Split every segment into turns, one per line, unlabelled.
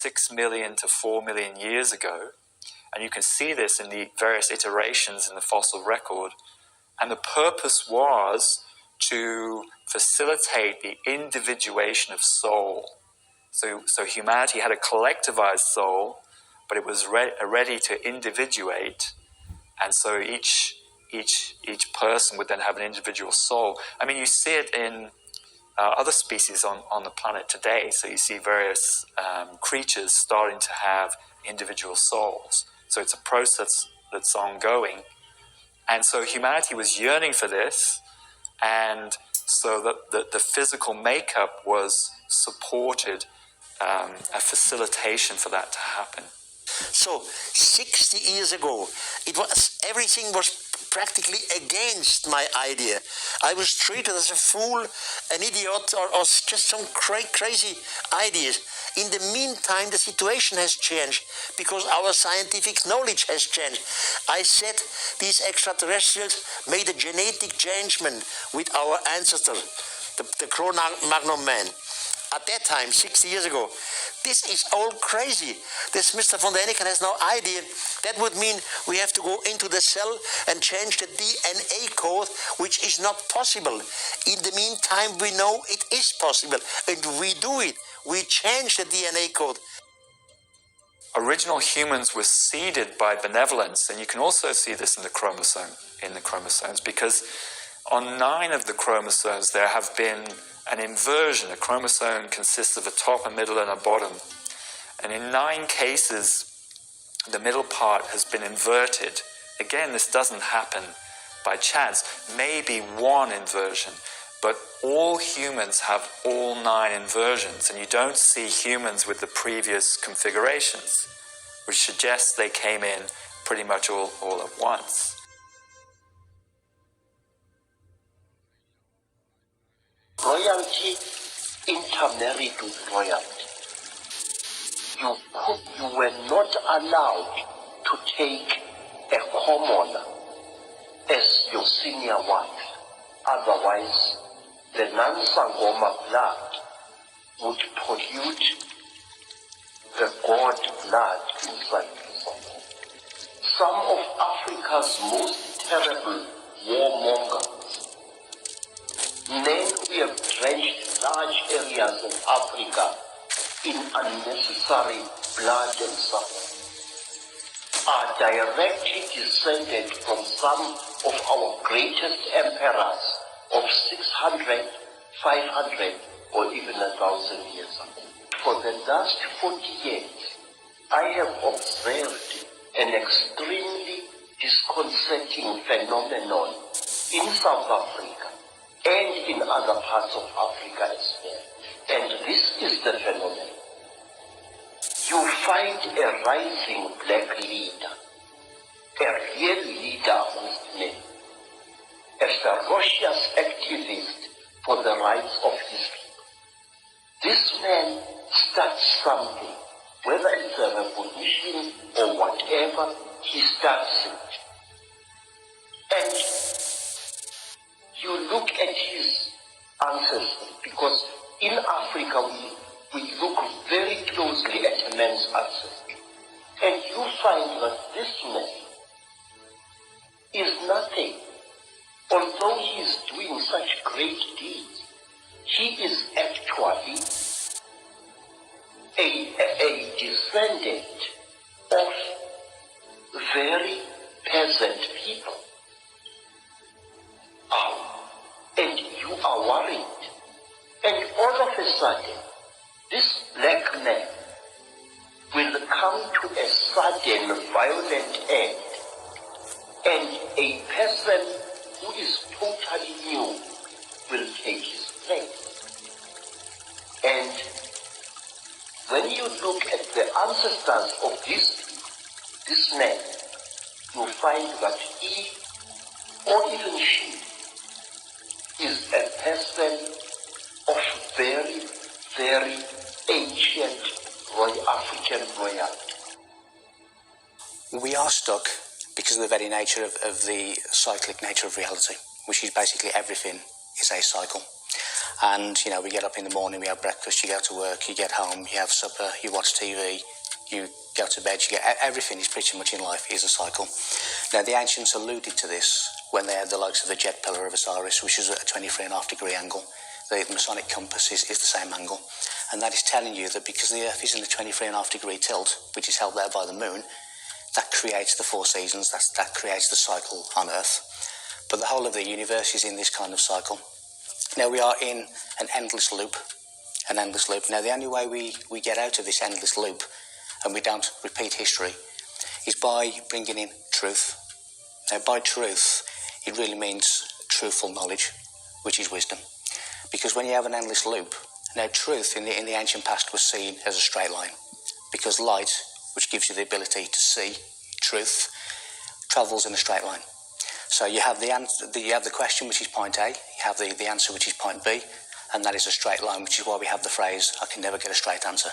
6 million to 4 million years ago. And you can see this in the various iterations in the fossil record. And the purpose was to facilitate the individuation of soul. So humanity had a collectivized soul, but it was ready to individuate. And so each person would then have an individual soul. I mean, you see it in other species on the planet today. So you see various creatures starting to have individual souls. So it's a process that's ongoing. And so humanity was yearning for this. And so the physical makeup was supported a facilitation for that to happen.
So 60 years ago, everything was practically against my idea. I was treated as a fool, an idiot, or just some crazy ideas. In the meantime, the situation has changed because our scientific knowledge has changed. I said these extraterrestrials made a genetic changement with our ancestor, the Cro-Magnon man. At that time, 60 years ago, this is all crazy. This Mr. von Däniken has no idea. That would mean we have to go into the cell and change the DNA code, which is not possible. In the meantime, we know it is possible, and we do it. We change the DNA code.
Original humans were seeded by benevolence, and you can also see this in the chromosomes, because on 9 of the chromosomes there have been an inversion. A chromosome consists of a top, a middle, and a bottom. And in 9 cases, the middle part has been inverted. Again, this doesn't happen by chance. Maybe 1 inversion, but all humans have all 9 inversions, and you don't see humans with the previous configurations, which suggests they came in pretty much all at once.
Royalty intermarried with royalty. You were not allowed to take a commoner as your senior wife. Otherwise, the non-Sangoma blood would pollute the god blood inside you. Some of Africa's most terrible warmongers, men who have drenched large areas of Africa in unnecessary blood and suffering, are directly descended from some of our greatest emperors of 600, 500, or even 1,000 years ago. For the last 40 years, I have observed an extremely disconcerting phenomenon in South Africa and in other parts of Africa as well. And this is the phenomenon. You find a rising black leader, a real leader amongst men, a ferocious activist for the rights of his people. This man starts something, whether it's a revolution or whatever, he starts it. And you look at his ancestry, because in Africa we look very closely at a man's ancestry, and you find that this man is nothing. Although he is doing such great deeds, he is actually a descendant of very peasant people. And you are worried. And all of a sudden, this black man will come to a sudden violent end, and a person who is totally new will take his place. And when you look at the ancestors of this man, you find that he, or even she, is a person of very, very ancient African royalty.
We are stuck because of the very nature of the cyclic nature of reality, which is basically everything is a cycle. And, you know, we get up in the morning, we have breakfast, you go to work, you get home, you have supper, you watch TV, you go to bed, you get everything is pretty much in life is a cycle. Now, the ancients alluded to this when they had the likes of the jet pillar of Osiris, which is at a 23.5-degree angle. The Masonic compass is the same angle. And that is telling you that because the Earth is in the 23.5-degree tilt, which is held there by the moon, that creates the 4 seasons, that creates the cycle on Earth. But the whole of the universe is in this kind of cycle. Now, we are in an endless loop. Now, the only way we get out of this endless loop and we don't repeat history is by bringing in truth. Now, by truth, it really means truthful knowledge, which is wisdom. Because when you have an endless loop, now truth in the ancient past was seen as a straight line. Because light, which gives you the ability to see truth, travels in a straight line. So you have the question, which is point A, you have the answer, which is point B, and that is a straight line, which is why we have the phrase, I can never get a straight answer.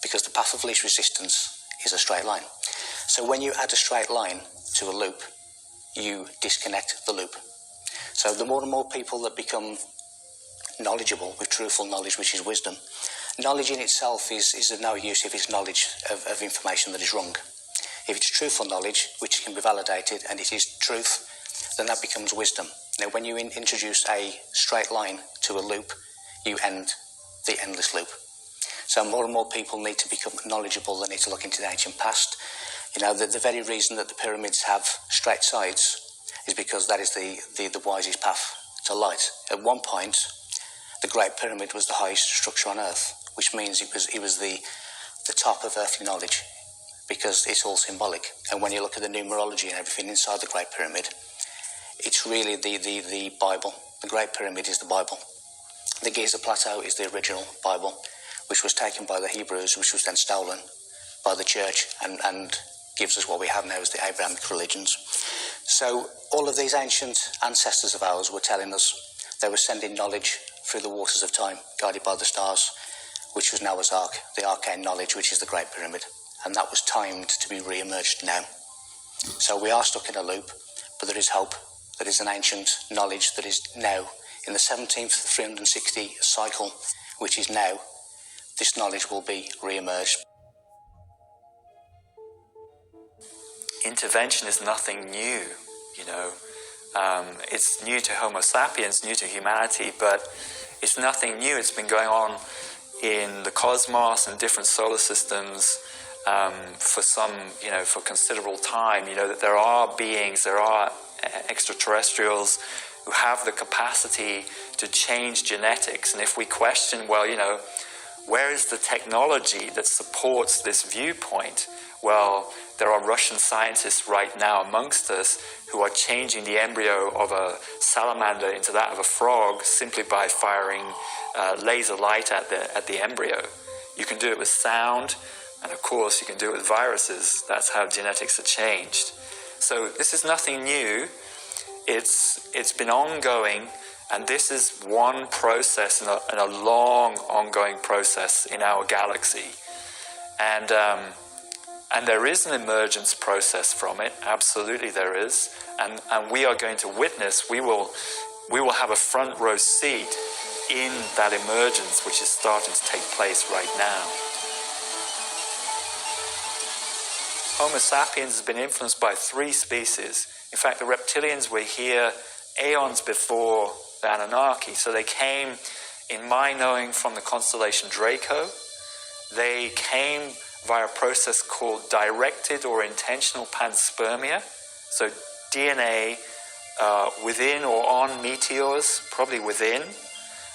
Because the path of least resistance is a straight line. So when you add a straight line to a loop, you disconnect the loop. So the more and more people that become knowledgeable with truthful knowledge, which is wisdom, knowledge in itself is of no use if it's knowledge of information that is wrong. If it's truthful knowledge, which can be validated, and it is truth, then that becomes wisdom. Now, when you introduce a straight line to a loop, you end the endless loop. So more and more people need to become knowledgeable. They need to look into the ancient past. You know, the very reason that the pyramids have straight sides is because that is the wisest path to light. At one point, the Great Pyramid was the highest structure on Earth, which means it was the top of earthly knowledge, because it's all symbolic. And when you look at the numerology and everything inside the Great Pyramid, it's really the Bible. The Great Pyramid is the Bible. The Giza Plateau is the original Bible, which was taken by the Hebrews, which was then stolen by the church and gives us what we have now as the Abrahamic religions. So all of these ancient ancestors of ours were telling us they were sending knowledge through the waters of time, guided by the stars, which was Noah's Ark, the arcane knowledge, which is the Great Pyramid. And that was timed to be re-emerged now. So we are stuck in a loop, but there is hope. There is an ancient knowledge that is now in the 17th 360 cycle, which is now. This knowledge will be re-emerged.
Intervention is nothing new, you know. It's new to Homo sapiens, new to humanity, but it's nothing new. It's been going on in the cosmos and different solar systems for considerable time. You know, that there are beings, there are extraterrestrials who have the capacity to change genetics. And if we question, well, you know, where is the technology that supports this viewpoint? Well, there are Russian scientists right now amongst us who are changing the embryo of a salamander into that of a frog simply by firing laser light at the embryo. You can do it with sound, and of course you can do it with viruses. That's how genetics are changed. So this is nothing new. It's been ongoing, and this is one process in a long ongoing process in our galaxy. And there is an emergence process from it, absolutely there is, and we are going to witness, we will have a front row seat in that emergence which is starting to take place right now. Homo sapiens has been influenced by 3 species. In fact, the reptilians were here aeons before the Anunnaki, so they came, in my knowing, from the constellation Draco. They came via a process called directed or intentional panspermia, so DNA within or on meteors, probably within,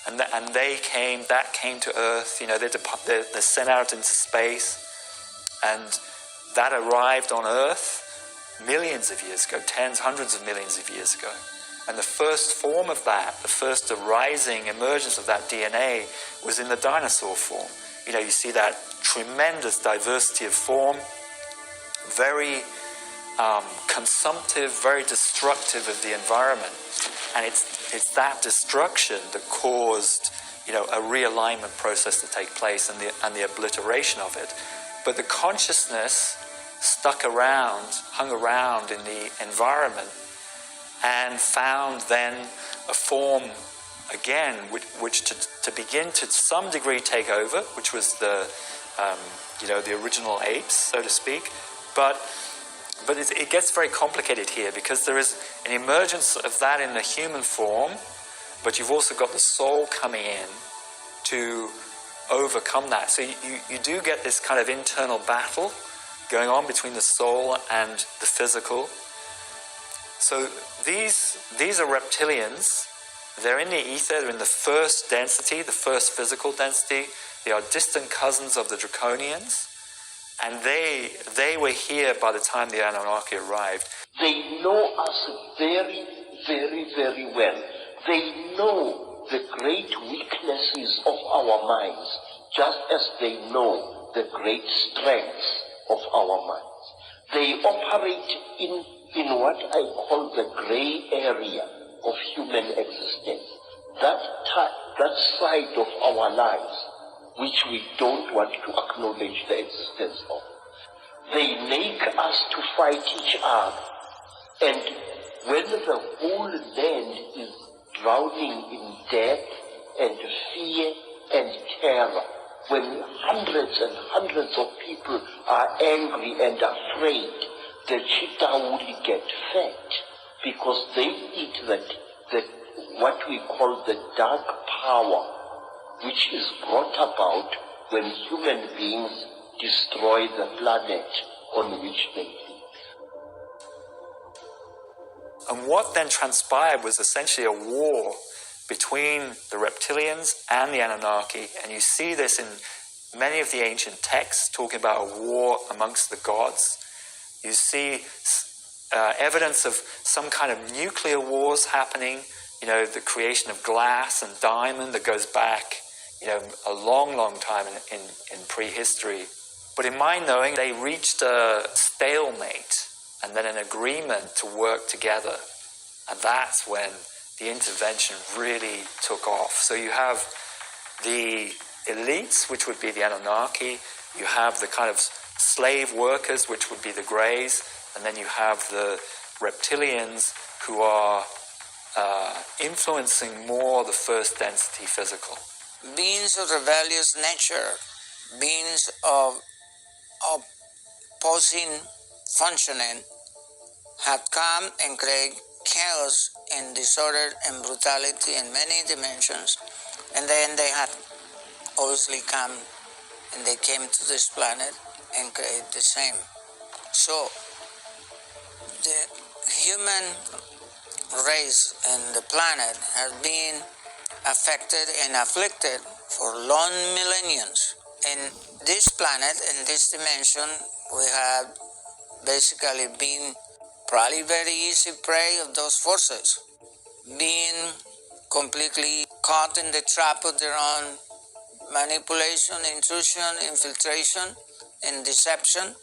and that came to Earth. You know, they're sent out into space, and that arrived on Earth millions of years ago, tens, hundreds of millions of years ago. And the first form of that, the first arising emergence of that DNA was in the dinosaur form. You know, you see that tremendous diversity of form, very consumptive, very destructive of the environment. And it's that destruction that caused, you know, a realignment process to take place and the obliteration of it. But the consciousness hung around in the environment, and found then a form again, which to begin to some degree take over, which was the original apes, so to speak. But it gets very complicated here, because there is an emergence of that in the human form, but you've also got the soul coming in to overcome that. So you do get this kind of internal battle going on between the soul and the physical. So these are reptilians. They're in the ether, they're in the first density, the first physical density. They are distant cousins of the Draconians. And they were here by the time the Anunnaki arrived.
They know us very, very, very well. They know the great weaknesses of our minds, just as they know the great strengths of our minds. They operate in what I call the gray area of human existence. That side of our lives which we don't want to acknowledge the existence of. They make us to fight each other. And when the whole land is drowning in death and fear and terror, when hundreds and hundreds of people are angry and afraid, the cheetah will get fat, because they eat what we call the dark power, which is brought about when human beings destroy the planet on which they live.
And what then transpired was essentially a war between the reptilians and the Anunnaki, and you see this in many of the ancient texts talking about a war amongst the gods. You see evidence of some kind of nuclear wars happening, the creation of glass and diamond that goes back a long, long time in prehistory. But in my knowing, they reached a stalemate and then an agreement to work together. And that's when the intervention really took off. So you have the elites, which would be the Anunnaki. You have the kind of slave workers, which would be the Greys. And then you have the reptilians, who are influencing more the first density physical.
Beings of rebellious nature, beings of opposing functioning, had come and created chaos and disorder and brutality in many dimensions, and then they had obviously come and they came to this planet and created the same. So the human race and the planet has been affected and afflicted for long millenniums. In this planet, in this dimension, we have basically been probably very easy prey of those forces, being completely caught in the trap of their own manipulation, intrusion, infiltration, and deception.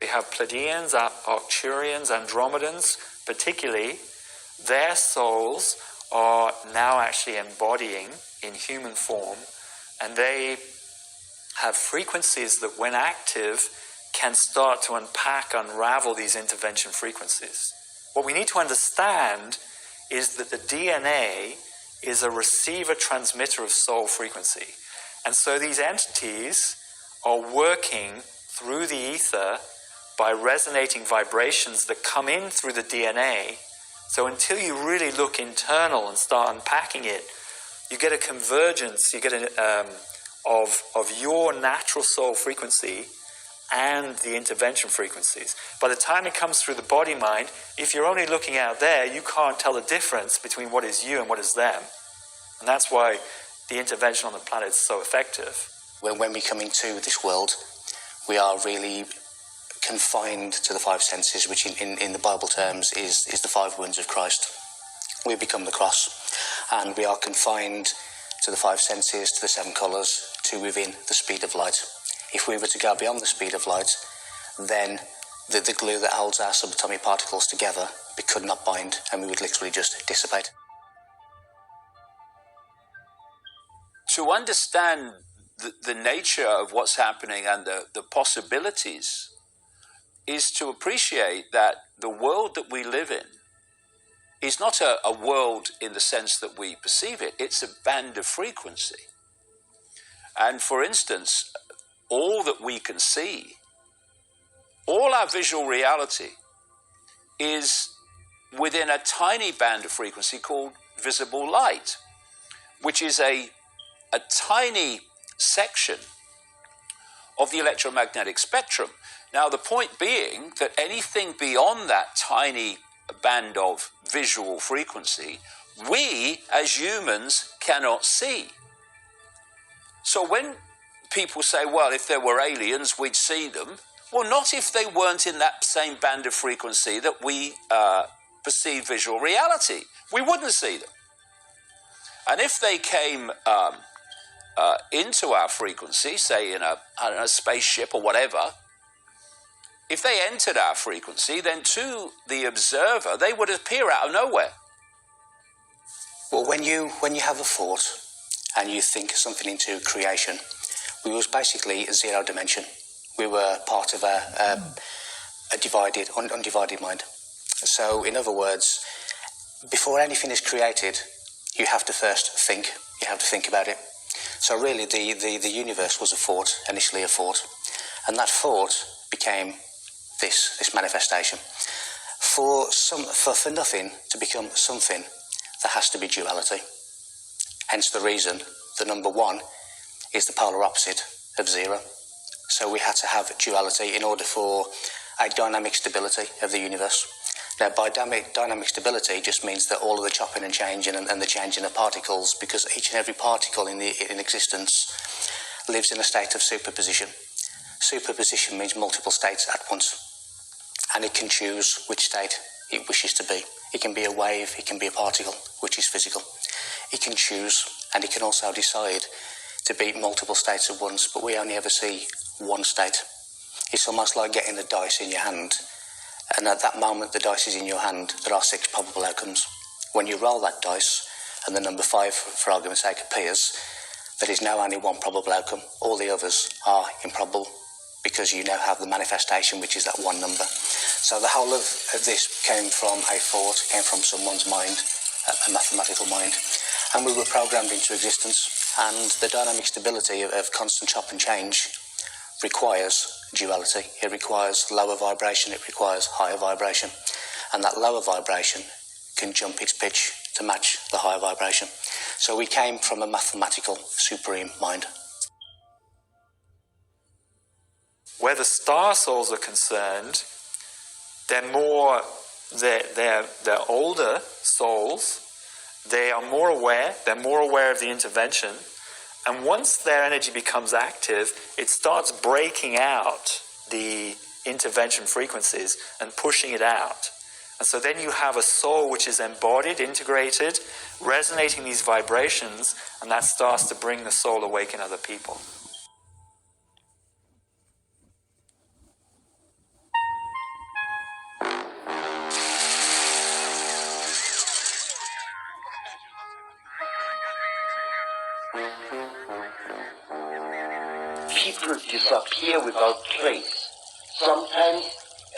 We have Pleiadians, Arcturians, Andromedans, particularly. Their souls are now actually embodying in human form, and they have frequencies that, when active, can start to unravel these intervention frequencies. What we need to understand is that the DNA is a receiver-transmitter of soul frequency. And so these entities are working through the ether by resonating vibrations that come in through the DNA. So until you really look internal and start unpacking it, you get a convergence, you get of your natural soul frequency and the intervention frequencies. By the time it comes through the body-mind, if you're only looking out there, you can't tell the difference between what is you and what is them. And that's why the intervention on the planet is so effective.
When we come into this world, we are really confined to the five senses, which in the Bible terms is the 5 wounds of Christ. We become the cross, and we are confined to the 5 senses, to the 7 colours, to within the speed of light. If we were to go beyond the speed of light, then the glue that holds our subatomic particles together, we could not bind, and we would literally just dissipate.
To understand the nature of what's happening and the possibilities is to appreciate that the world that we live in is not a world in the sense that we perceive it. It's a band of frequency. And for instance, all that we can see, all our visual reality is within a tiny band of frequency called visible light, which is a tiny section of the electromagnetic spectrum. Now, the point being that anything beyond that tiny band of visual frequency, we as humans cannot see. So when people say, well, if there were aliens, we'd see them. Well, not if they weren't in that same band of frequency that we perceive visual reality. We wouldn't see them. And if they came into our frequency, say in a spaceship or whatever, if they entered our frequency, then to the observer, they would appear out of nowhere.
Well, when you have a thought and you think something into creation, we was basically a zero dimension. We were part of a undivided mind. So, in other words, before anything is created, you have to first think. You have to think about it. So really, the universe was a thought, initially a thought, and that thought became this manifestation. For nothing to become something, there has to be duality. Hence the reason the number one is the polar opposite of zero. So we had to have duality in order for a dynamic stability of the universe. Now, by dynamic stability just means that all of the chopping and changing and the changing of particles, because each and every particle in existence lives in a state of superposition. Superposition means multiple states at once, and it can choose which state it wishes to be. It can be a wave, it can be a particle, which is physical. It can choose, and it can also decide to be multiple states at once, but we only ever see one state. It's almost like getting the dice in your hand, and at that moment the dice is in your hand, there are 6 probable outcomes. When you roll that dice, and the number 5, for argument's sake, appears, there is now only one probable outcome. All the others are improbable, because you now have the manifestation, which is that one number. So the whole of this came from a thought, came from someone's mind, a mathematical mind, and we were programmed into existence. And the dynamic stability of constant chop and change requires duality. It requires lower vibration, it requires higher vibration, and that lower vibration can jump its pitch to match the higher vibration. So we came from a mathematical supreme mind.
Where the star souls are concerned, they're older souls. They are more aware. They're more aware of the intervention. And once their energy becomes active, it starts breaking out the intervention frequencies and pushing it out. And so then you have a soul which is embodied, integrated, resonating these vibrations, and that starts to bring the soul awake in other people.
People disappear without trace. Sometimes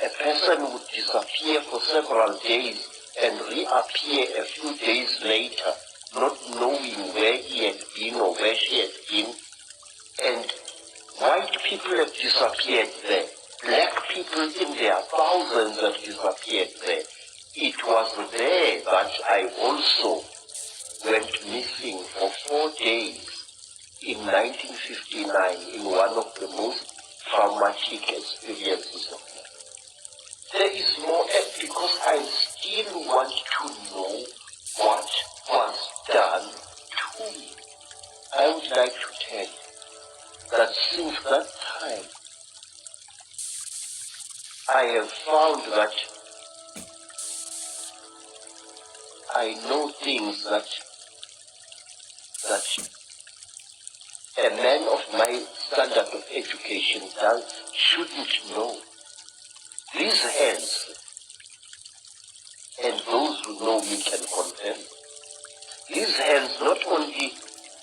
a person would disappear for several days and reappear a few days later, not knowing where he had been or where she had been. And white people have disappeared there. Black people in their thousands have disappeared there. It was there that I also went missing for 4 days in 1959 in one of the most traumatic experiences of my life. There is more, because I still want to know what was done to me. I would like to tell you that since that time, I have found that I know things that a man of my standard of education shouldn't know. These hands, and those who know me can confirm, these hands not only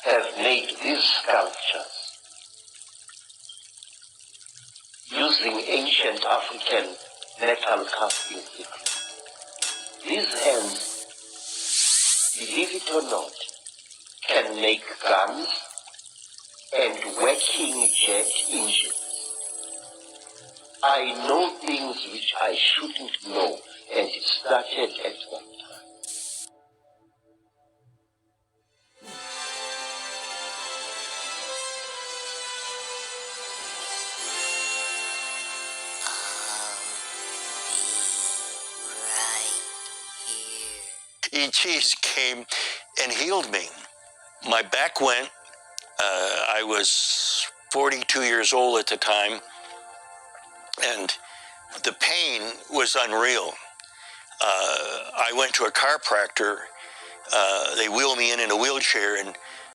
have made these sculptures using ancient African metal casting technique, these hands believe it or not, can make guns and working jet engines. I know things which I shouldn't know, and it started at that time.
ETs came and healed me. My back went. I was 42 years old at the time, and the pain was unreal. I went to a chiropractor. They wheeled me in a wheelchair, and